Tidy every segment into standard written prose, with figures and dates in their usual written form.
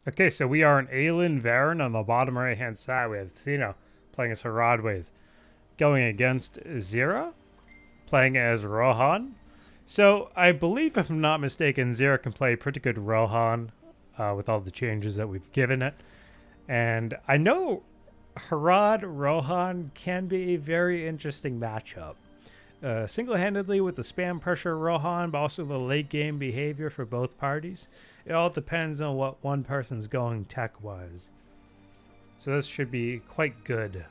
Okay, so we are an Aelin Varen on the bottom right hand side. We have thena playing as Harad with going against Zira, playing as Rohan. So I believe, if I'm not mistaken, Zira can play pretty good Rohan with all the changes that we've given it. And I know Harad Rohan can be a very interesting matchup. Single-handedly with the spam pressure Rohan, but also the late game behavior for both parties. It all depends on what one person's going tech-wise. So this should be quite good.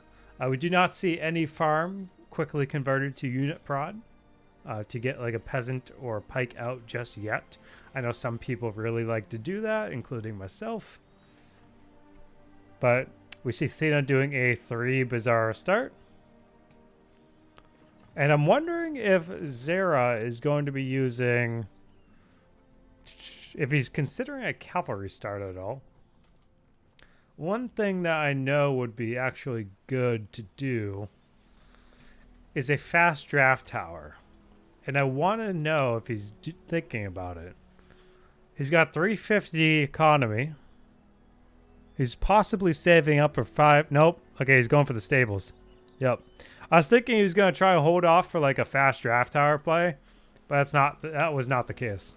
We do not see any farm quickly converted to unit prod to get like a peasant or pike out just yet. I know some people really like to do that, including myself. But we see thena doing a 3 Bizarre start. And I'm wondering if Zira is going to be using... if he's considering a cavalry start at all. One thing that I know would be actually good to do is a fast draft tower. And I want to know if he's thinking about it. He's got 350 economy. He's possibly saving up for 5. Nope. Okay, he's going for the stables. Yep. I was thinking he was going to try and hold off for like a fast draft tower play, but that was not the case.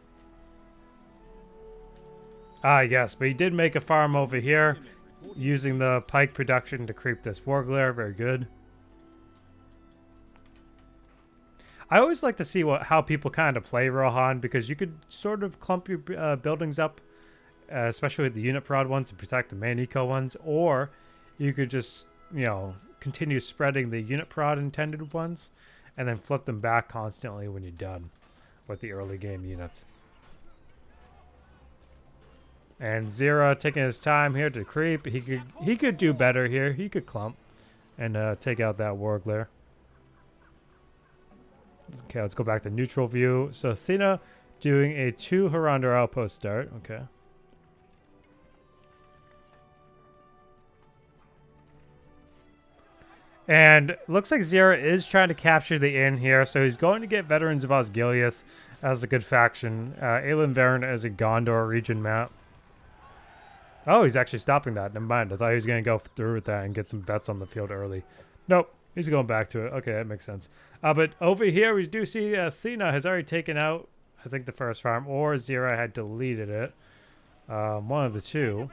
Ah, yes, but he did make a farm over here using the pike production to creep this warglare. Very good. I always like to see how people kind of play Rohan, because you could sort of clump your buildings up, especially the unit prod ones, to protect the main eco ones, or you could just, continue spreading the unit prod intended ones and then flip them back constantly when you're done with the early game units. And Zira taking his time here to creep. He could do better here. He could clump and take out that warglare. Okay, let's go back to neutral view. So thena doing a 2 Harander outpost start. Okay. And looks like Zira is trying to capture the inn here, so he's going to get Veterans of Osgiliath as a good faction. Aelin Varen as a Gondor region map. Oh, he's actually stopping that. Never mind. I thought he was going to go through with that and get some vets on the field early. Nope. He's going back to it. Okay, that makes sense. But over here, we do see thena has already taken out, I think, the first farm, or Zira had deleted it. One of the two.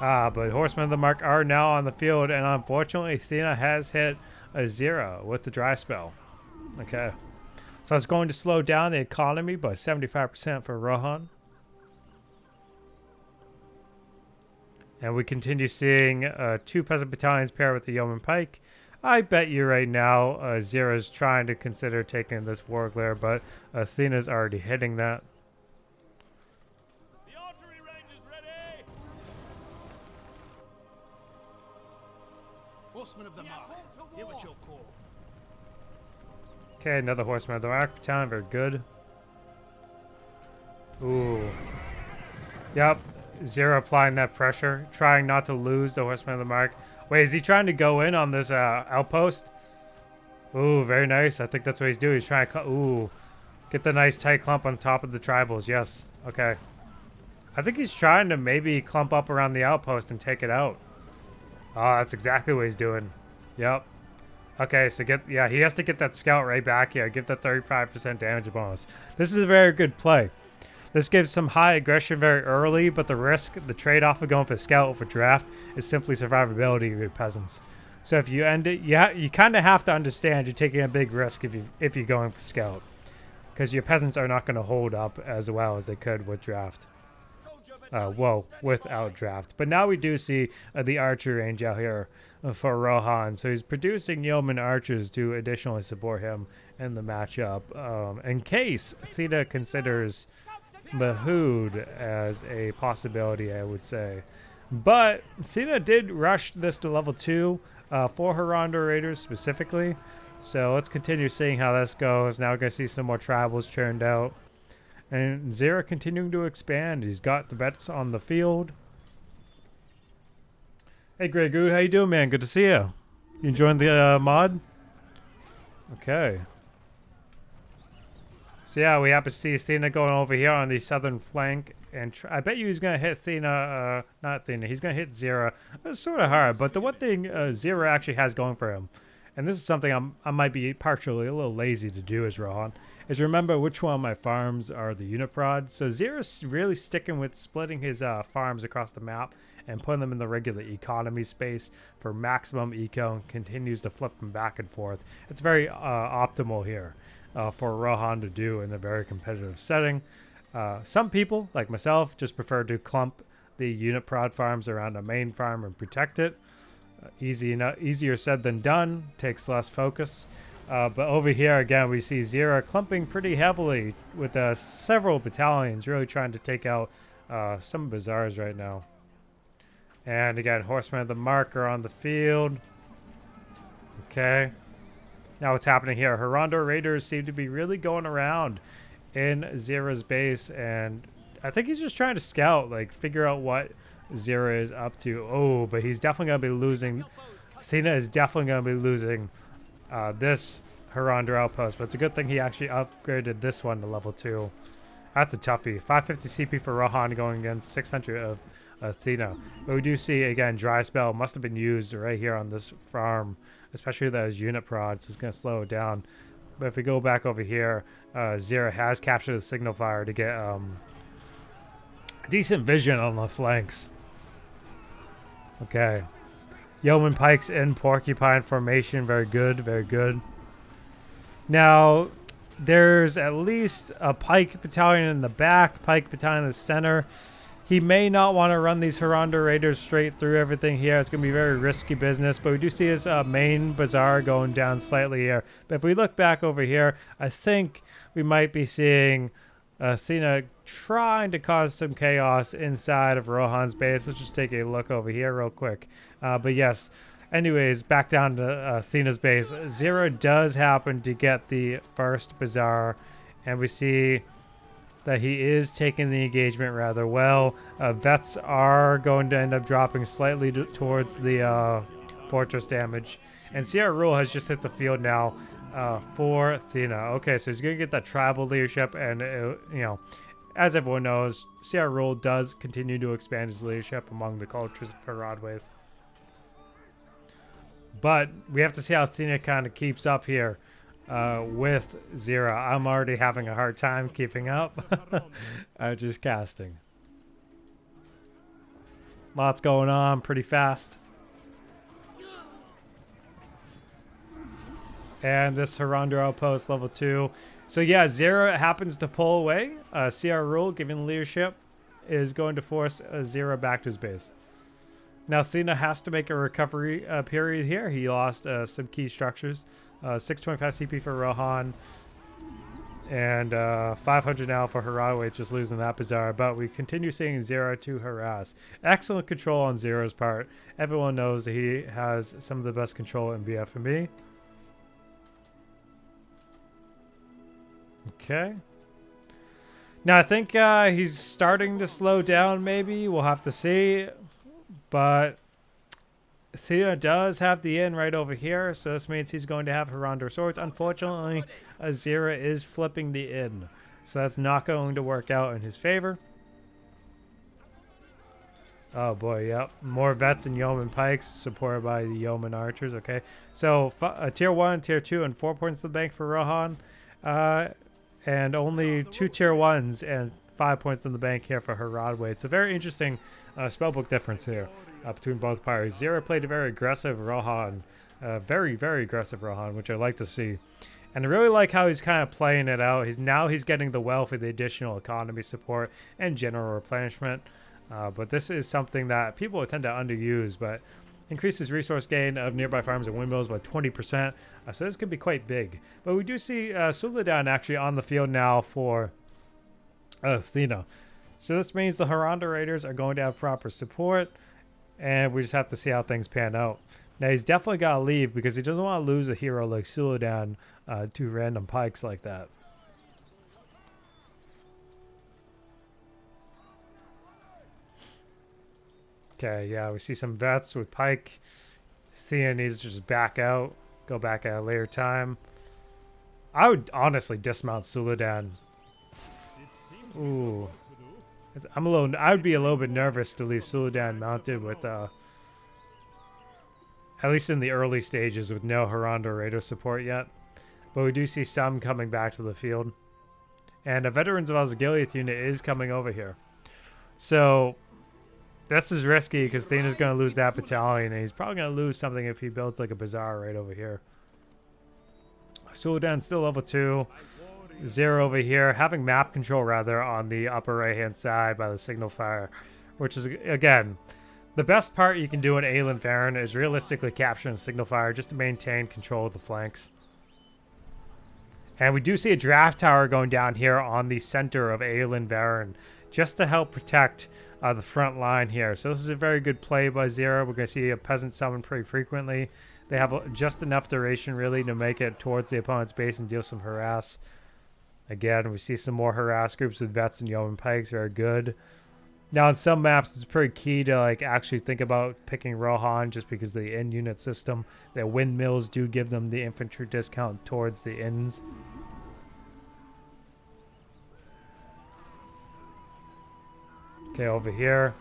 But Horsemen of the Mark are now on the field, and unfortunately, thena has hit a Zira with the dry spell. Okay. So it's going to slow down the economy by 75% for Rohan. And we continue seeing 2 peasant battalions pair with the yeoman pike. I bet you right now Zira's trying to consider taking this warglare, but thena's already hitting that. The archery range is ready. Horsemen of the Mark, here at your call. Okay, another Horseman of the Mark battalion, very good. Ooh. Yep, Zira applying that pressure, trying not to lose the Horseman of the Mark. Wait, is he trying to go in on this outpost? Ooh, very nice. I think that's what he's doing. He's trying to get the nice tight clump on top of the tribals. Yes. Okay. I think he's trying to maybe clump up around the outpost and take it out. Oh, that's exactly what he's doing. Yep. Okay, so he has to get that scout right back here. Give that 35% damage bonus. This is a very good play. This gives some high aggression very early, but the trade-off of going for scout over draft is simply survivability of your peasants. So if you end it, you kind of have to understand you're taking a big risk if you're going for scout, because your peasants are not going to hold up as well as they could with draft. Without draft. But now we do see the archer range out here for Rohan. So he's producing yeoman archers to additionally support him in the matchup in case thena considers Mahood as a possibility, I would say. But thena did rush this to level 2 for Harander Raiders specifically. So let's continue seeing how this goes. Now we're going to see some more tribals churned out. And Zira continuing to expand. He's got the vets on the field. Hey, Grey Good, how you doing, man? Good to see you. You enjoying the mod? Okay. So yeah, we happen to see thena going over here on the southern flank and I bet you he's going to hit Thena, not Thena, he's going to hit Zira. It's sort of hard, but the one thing Zira actually has going for him, and this is something I might be partially a little lazy to do as Rohan, is remember which one of my farms are the unit prod. So Zira's really sticking with splitting his farms across the map and putting them in the regular economy space for maximum eco, and continues to flip them back and forth. It's very optimal here for Rohan to do in a very competitive setting. Some people, like myself, just prefer to clump the unit prod farms around a main farm and protect it. Easier said than done, takes less focus. But over here, again, we see Zira clumping pretty heavily with several battalions, really trying to take out some bazaars right now. And again, Horsemen of the Mark are on the field. Okay. Now what's happening here? Hirando Raiders seem to be really going around in Zira's base. And I think he's just trying to scout, like figure out what Zira is up to. Oh, but he's definitely going to be losing. Thena is definitely going to be losing this Hirando outpost. But it's a good thing he actually upgraded this one to level 2. That's a toughie. 550 CP for Rohan going against 600 of Thena. But we do see, again, Dry Spell must have been used right here on this farm, especially those unit prods, so it's going to slow it down. But if we go back over here, Zira has captured the signal fire to get decent vision on the flanks. Okay. Yeoman Pikes in Porcupine formation. Very good, very good. Now, there's at least a Pike battalion in the back, Pike battalion in the center. He may not want to run these Hirando Raiders straight through everything here. It's going to be very risky business, but we do see his main bazaar going down slightly here. But if we look back over here, I think we might be seeing Athena trying to cause some chaos inside of Rohan's base. Let's just take a look over here real quick. But yes, anyways, back down to Athena's base. Zira does happen to get the first bazaar, and we see that he is taking the engagement rather well. Vets are going to end up dropping slightly towards the fortress damage. And Sierra Rule has just hit the field now for Thena. Okay, so he's going to get that tribal leadership. And, you know, as everyone knows, Sierra Rule does continue to expand his leadership among the cultures of Rodwave. But we have to see how Thena kind of keeps up here with Zira. I'm already having a hard time keeping up. Just casting. Lots going on pretty fast. And this Hirando outpost level 2. So yeah, Zira happens to pull away. CR Rule, given leadership, is going to force Zira back to his base. Now Thena has to make a recovery period here. He lost some key structures. 625 CP for Rohan. And 500 now for Haraway, just losing that bazaar. But we continue seeing Zira to harass. Excellent control on Zira's part. Everyone knows that he has some of the best control in BFME. Okay. Now I think he's starting to slow down maybe. We'll have to see. But Thea does have the inn right over here, so this means he's going to have Hirando swords. Unfortunately, Zira is flipping the inn, so that's not going to work out in his favor. Oh boy, yep. More vets and yeoman pikes supported by the yeoman archers. Okay, so tier 1, tier 2, and 4 points to the bank for Rohan. And only 2 tier 1s and 5 points in the bank here for Haradway. It's a very interesting spellbook difference here between both parties. Zira played a very aggressive Rohan, very, very aggressive Rohan, which I like to see. And I really like how he's kind of playing it out. He's getting the well for the additional economy support and general replenishment. But this is something that people tend to underuse, but increases resource gain of nearby farms and windmills by 20%. So this could be quite big. But we do see Suladan actually on the field now for Athena. So this means the Hirando Raiders are going to have proper support, and we just have to see how things pan out. Now he's definitely got to leave because he doesn't want to lose a hero like Suladan to random pikes like that. Okay, yeah, we see some vets with pike. Thea needs to just back out, go back at a later time. I would honestly dismount Suladan. Ooh. I would be a little bit nervous to leave Suladan mounted with, at least in the early stages, with no Haranda radar support yet. But we do see some coming back to the field. And a Veterans of Osgiliath unit is coming over here. So this is risky because Thena's going to lose that battalion, and he's probably going to lose something if he builds like a bazaar right over here. Suladan's still level 2. Zira over here, having map control rather on the upper right hand side by the signal fire, which is, again, the best part you can do in Aelin Farron is realistically capturing signal fire just to maintain control of the flanks. And we do see a draft tower going down here on the center of Aelin Farron just to help protect the front line here. So this is a very good play by Zira. We're going to see a peasant summon pretty frequently. They have just enough duration really to make it towards the opponent's base and deal some harass. Again, we see some more harass groups with vets and yeoman pikes. Very good. Now, on some maps, it's pretty key to like actually think about picking Rohan just because of the in-unit system. The windmills do give them the infantry discount towards the inns. Okay, over here.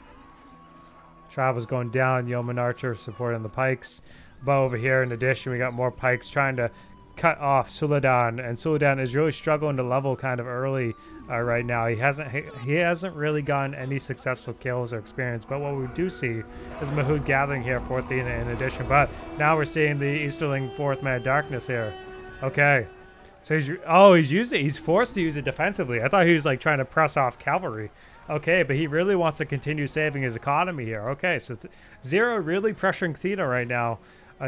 Travel's going down. Yeoman Archer supporting the pikes. But over here, in addition, we got more pikes trying to cut off Suladan, and Suladan is really struggling to level kind of early right now. He hasn't really gotten any successful kills or experience, but what we do see is Mahood gathering here for Thena in addition. But now we're seeing the Easterling 4th Man Darkness here. Okay, so he's forced to use it defensively. I thought he was like trying to press off cavalry. Okay, but he really wants to continue saving his economy here. Okay, so Zira really pressuring Thena right now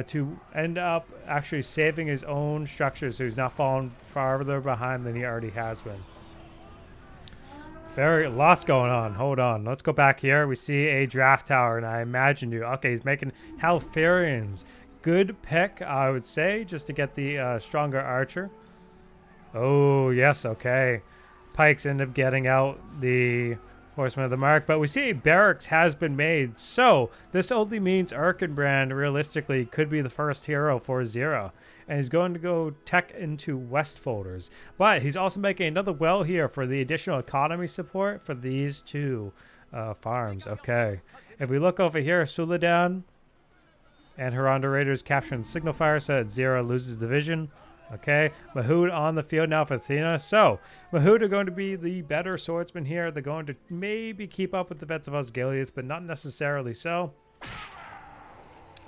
to end up actually saving his own structures, so he's not falling farther behind than he already has been. Lots going on. Hold on. Let's go back here. We see a draft tower, and I imagine you. Okay, he's making Halfarians. Good pick, I would say, just to get the stronger archer. Oh, yes, okay. Pikes end up getting out the Horseman of the Mark, but we see barracks has been made, so this only means Erkenbrand realistically could be the first hero for Zira, and he's going to go tech into West folders, but he's also making another well here for the additional economy support for these two farms. Okay, if we look over here, Suladan and Haranda Raiders capturing the signal fire so that Zira loses the vision. Okay, Mahood on the field now for Thena. So, Mahood are going to be the better swordsman here. They're going to maybe keep up with the vets of Osgiliath, but not necessarily so.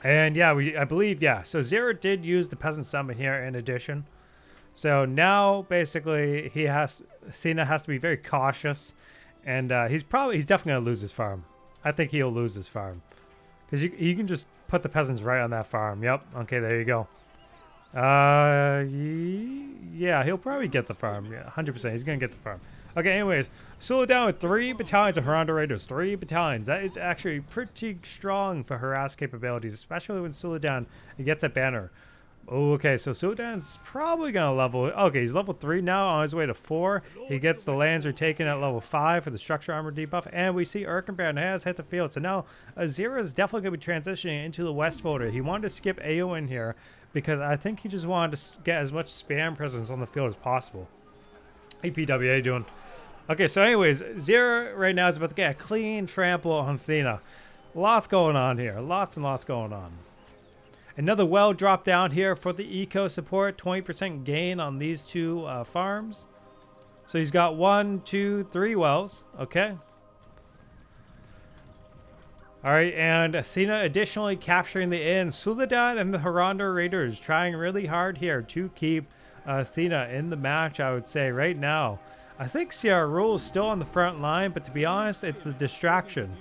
And yeah, I believe, yeah. So, Zira did use the Peasant Summon here in addition. So, now, basically, Thena has to be very cautious. And he's definitely going to lose his farm. I think he'll lose his farm. Because you can just put the peasants right on that farm. Yep, okay, there you go. Yeah, he'll probably get the farm. Yeah, 100%. He's going to get the farm. Okay, anyways, Suladan with 3 battalions of Haranda Raiders. 3 battalions. That is actually pretty strong for harass capabilities, especially when Suladan gets a banner. Okay, so Suladan's probably going to level. Okay, he's level 3 now, on his way to 4. He gets the Lancer taken at level 5 for the structure armor debuff, and we see Erkenbrand has hit the field. So now Zira is definitely going to be transitioning into the West folder. He wanted to skip Eowyn here because I think he just wanted to get as much spam presence on the field as possible. APWA doing. Okay, so anyways, Zira right now is about to get a clean trample on Thena. Lots going on here. Lots and lots going on. Another well drop down here for the eco support. 20% gain on these two farms. So he's got 1, 2, 3 wells. Okay. Alright, and Athena additionally capturing the inn. Suladan and the Haranda Raiders trying really hard here to keep Athena in the match, I would say, right now. I think Sierra Rule is still on the front line, but to be honest, it's the distraction.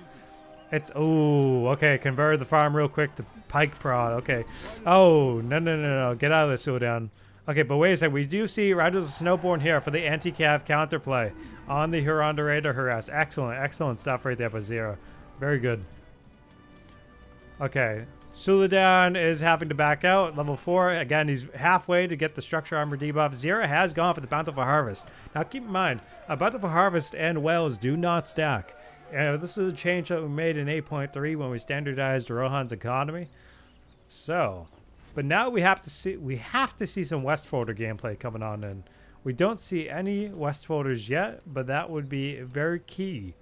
It's, oh, okay, converted the farm real quick to Pike Prod, okay. Oh, no, get out of this, Suladan. Okay, but wait a second, we do see Riders of Snowborn here for the anti-cav counterplay on the Haranda Raider harass. Excellent stuff right there by Zira. Very good. Okay, Suladan is having to back out, level 4. Again, he's halfway to get the structure armor debuff. Zira has gone for the Bountiful Harvest. Now, keep in mind, a Bountiful Harvest and Wells do not stack. This is a change that we made in 8.3 when we standardized Rohan's economy. So, but now we have to see some West folder gameplay coming on in. We don't see any West folders yet, but that would be very key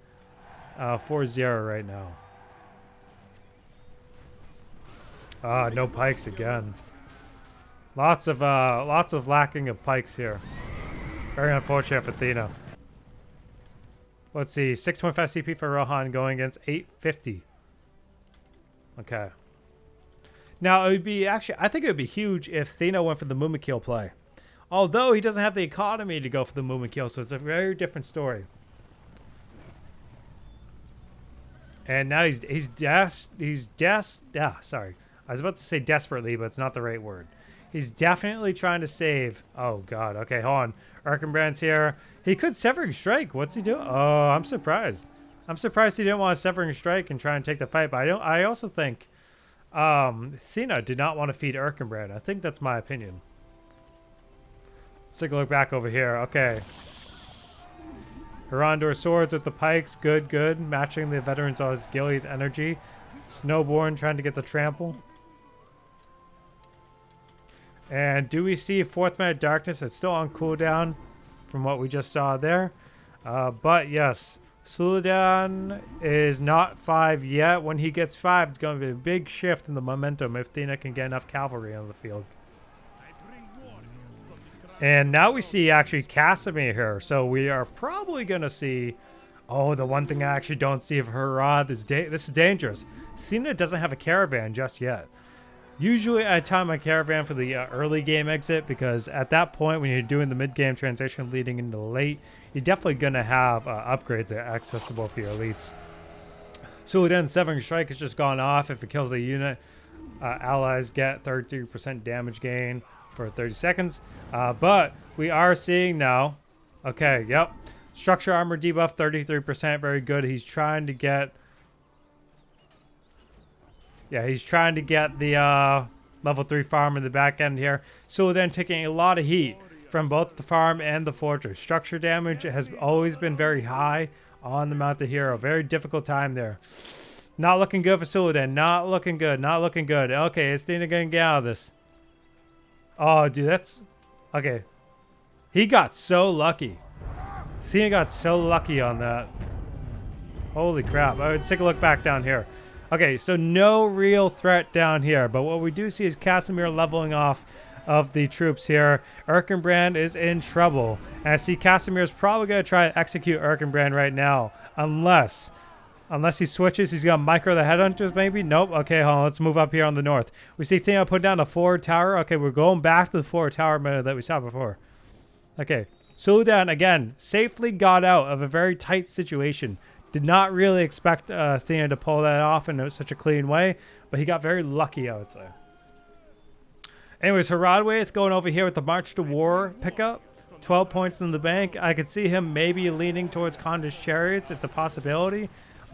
for Zira right now. No pikes again. Lots of lacking of pikes here. Very unfortunate for thena. Let's see, 625 CP for Rohan going against 850. Okay. Now it would be actually, I think it would be huge if thena went for the Mumakil play. Although he doesn't have the economy to go for the Mumakil, so it's a very different story. And now sorry. I was about to say desperately, but it's not the right word. He's definitely trying to save. Oh God. Okay, hold on. Erkenbrand's here. He could Severing Strike. What's he doing? Oh, I'm surprised. I'm surprised he didn't want to Severing Strike and try and take the fight. But I also think thena did not want to feed Erkenbrand. I think that's my opinion. Let's take a look back over here. Okay. Hirandur swords with the pikes. Good, good. Matching the veterans on his Gilead energy. Snowborn trying to get the trample. And do we see Fourth Man of Darkness? It's still on cooldown from what we just saw there. But yes, Suladan is not 5 yet. When he gets 5, it's going to be a big shift in the momentum if thena can get enough cavalry on the field. And now we see actually Casimir here. So we are probably going to see... Oh, the one thing I actually don't see of Harad is this is dangerous. thena doesn't have a caravan just yet. Usually I time my caravan for the early game exit because at that point when you're doing the mid-game transition leading into late, you're definitely going to have upgrades that are accessible for your elites. So then Severing Strike has just gone off. If it kills a unit, allies get 33% damage gain for 30 seconds. But we are seeing now, okay, yep, structure armor debuff 33%, very good. He's trying to get... Yeah, he's trying to get the level 3 farm in the back end here. Suladan taking a lot of heat from both the farm and the fortress. Structure damage has always been very high on the Mounted Hero. Very difficult time there. Not looking good for Suladan. Not looking good. Not looking good. Okay, is thena going to get out of this? Oh, dude, that's... Okay. He got so lucky. thena got so lucky on that. Holy crap. All right, let's take a look back down here. Okay, so no real threat down here, but what we do see is Casimir leveling off of the troops here. Erkenbrand is in trouble. And I see Casimir's probably going to try to execute Erkenbrand right now, unless he switches. He's going to micro the headhunters maybe? Nope. Okay, hold on. Let's move up here on the north. We see thena put down a forward tower. Okay, we're going back to the forward tower meta that we saw before. Okay, Suladan, again, safely got out of a very tight situation. Did not really expect thena to pull that off in such a clean way, but he got very lucky, I would say. Anyways, Haradway is going over here with the March to War pickup. 12 points in the bank. I could see him maybe leaning towards Konda's Chariots. It's a possibility.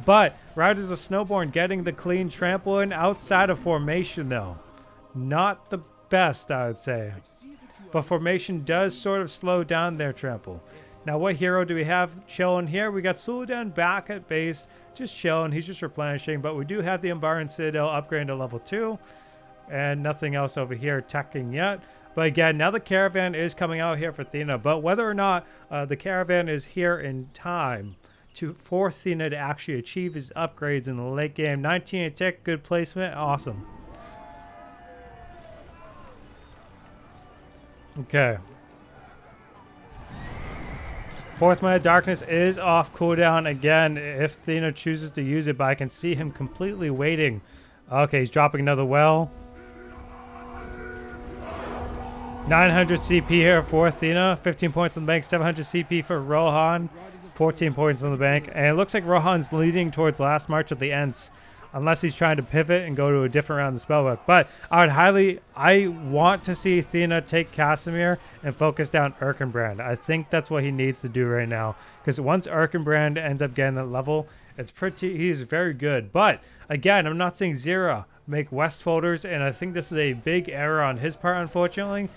But Riders of Snowborn getting the clean trampoline outside of formation, though. Not the best, I would say. But formation does sort of slow down their trample. Now, what hero do we have chilling here? We got Suladan back at base, just chilling. He's just replenishing, but we do have the Umbaran Citadel upgrading to level 2, and nothing else over here teching yet. But again, now the caravan is coming out here for thena, but whether or not the caravan is here in time for thena to actually achieve his upgrades in the late game. 19 a tick, good placement, awesome. Okay. Fourth Man of Darkness is off cooldown again if thena chooses to use it, but I can see him completely waiting. Okay, he's dropping another well. 900 CP here for thena, 15 points in the bank, 700 CP for Rohan, 14 points in the bank. And it looks like Rohan's leading towards Last March of the Ents, unless he's trying to pivot and go to a different round of the spellbook. But I want to see thena take Casimir and focus down Erkenbrand. I think that's what he needs to do right now. Because once Erkenbrand ends up getting that level, he's very good. But again, I'm not seeing Zira make west folders, and I think this is a big error on his part, unfortunately.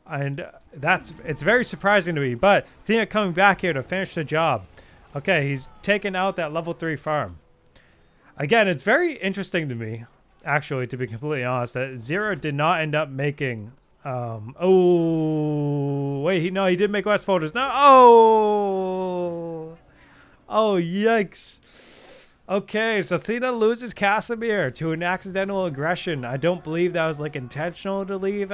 And it's very surprising to me. But thena coming back here to finish the job. Okay, he's taken out that level 3 farm. Again, it's very interesting to me, actually, to be completely honest, that Zira did not end up making... oh, wait, he did make west folders. No, oh, yikes. Okay, so Thena loses Casimir to an accidental aggression. I don't believe that was like intentional to leave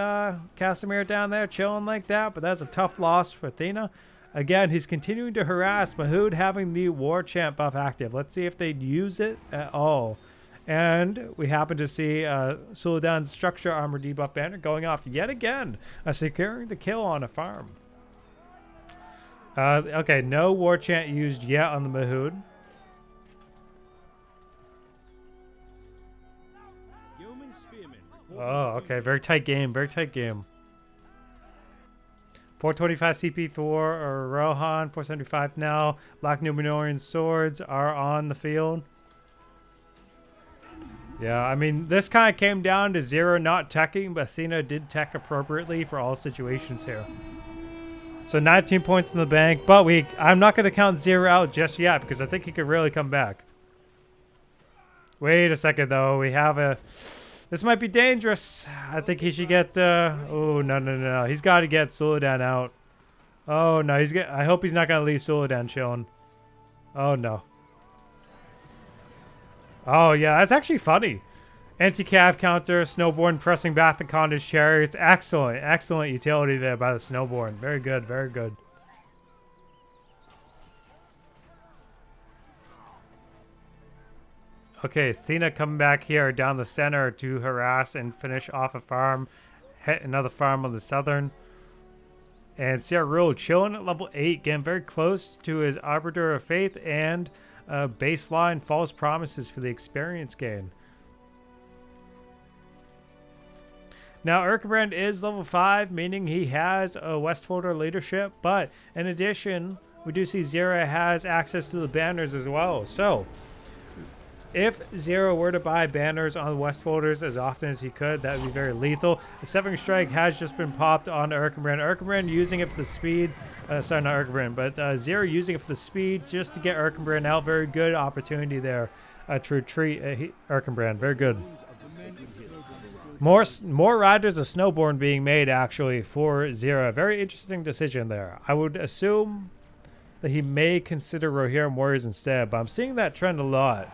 Casimir down there chilling like that, but that's a tough loss for Thena. Again, he's continuing to harass Mahood having the War Chant buff active. Let's see if they'd use it at all. And we happen to see Suladan's structure armor debuff banner going off yet again, securing the kill on a farm. Okay, no War Chant used yet on the Mahood. Oh, okay. Very tight game. Very tight game. 425 CP for Rohan. 475 now. Black Numenorian swords are on the field. Yeah, I mean, this kind of came down to Zira not teching, but Thena did tech appropriately for all situations here. So 19 points in the bank, but I'm not going to count Zira out just yet because I think he could really come back. Wait a second, though. We have a... This might be dangerous. I think he should get the... Oh, no. He's got to get Suladan out. Oh, no. I hope he's not going to leave Suladan chilling. Oh, no. Oh, yeah. That's actually funny. Anti-cav counter, Snowborn pressing back the Conda's chariots. Excellent. Excellent utility there by the Snowborn. Very good. Very good. Okay, Thena coming back here down the center to harass and finish off a farm. Hit another farm on the southern. And Cyril chilling at level 8, getting very close to his Arbiter of Faith and baseline false promises for the experience gain. Now, Erkebrand is level 5, meaning he has a Westfolder leadership. But in addition, we do see Zira has access to the banners as well. So... if Zira were to buy banners on Westfolders as often as he could, that would be very lethal. The Severing Strike has just been popped on Erkebrand. Erkebrand using it for the speed. Sorry, not Erkebrand, but Zira using it for the speed just to get Erkebrand out. Very good opportunity there to retreat Erkebrand. Very good. More riders of Snowborn being made, actually, for Zira. Very interesting decision there. I would assume that he may consider Rohirrim Warriors instead, but I'm seeing that trend a lot.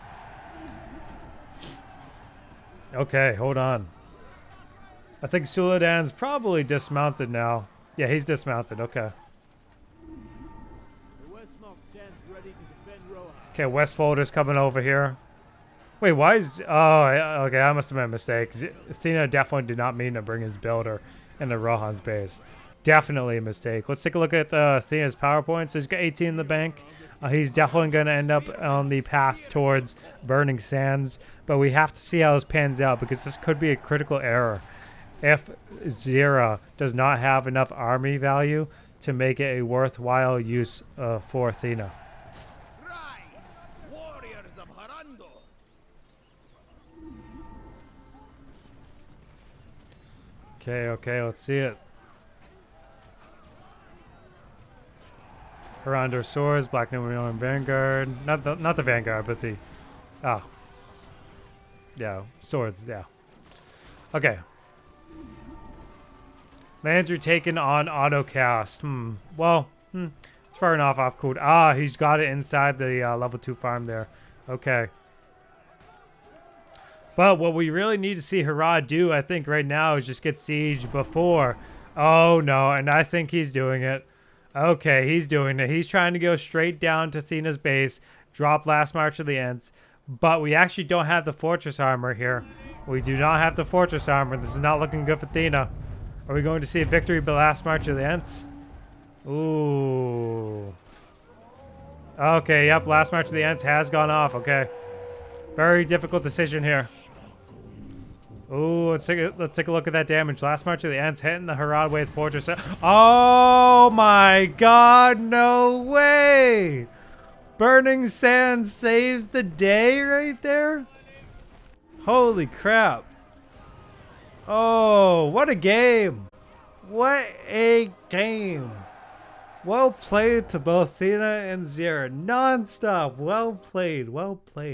Okay, hold on. I think Suladan's probably dismounted now. Yeah, he's dismounted. Okay. Okay, Westfolder's coming over here. Wait, why is... Oh, okay, I must have made a mistake. Thena definitely did not mean to bring his builder into Rohan's base. Definitely a mistake. Let's take a look at Thena's PowerPoint. So he's got 18 in the bank. He's definitely going to end up on the path towards Burning Sands. But we have to see how this pans out because this could be a critical error. If Zira does not have enough army value to make it a worthwhile use for Thena. Rise, warriors of Harando. Okay, let's see it. Harando swords, Black Numenorian Vanguard. Not the Vanguard, but the... Oh. Yeah, swords, yeah. Okay. Lands are taken on autocast. Well, it's far enough off cooled. Ah, he's got it inside the level 2 farm there. Okay. But what we really need to see Harad do, I think, right now is just get siege before. Oh, no, and I think he's doing it. Okay, he's doing it. He's trying to go straight down to Thena's base, drop Last March of the Ents, but we actually don't have the Fortress Armor here. We do not have the Fortress Armor. This is not looking good for Thena. Are we going to see a victory by Last March of the Ents? Ooh. Okay, yep, Last March of the Ents has gone off. Okay. Very difficult decision here. Ooh, let's take a look at that damage. Last March of the Ents hitting the Harad Fortress. Oh my god, no way! Burning Sands saves the day right there? Holy crap. Oh, what a game. What a game. Well played to both Thena and Zira. Non-stop. Well played. Well played.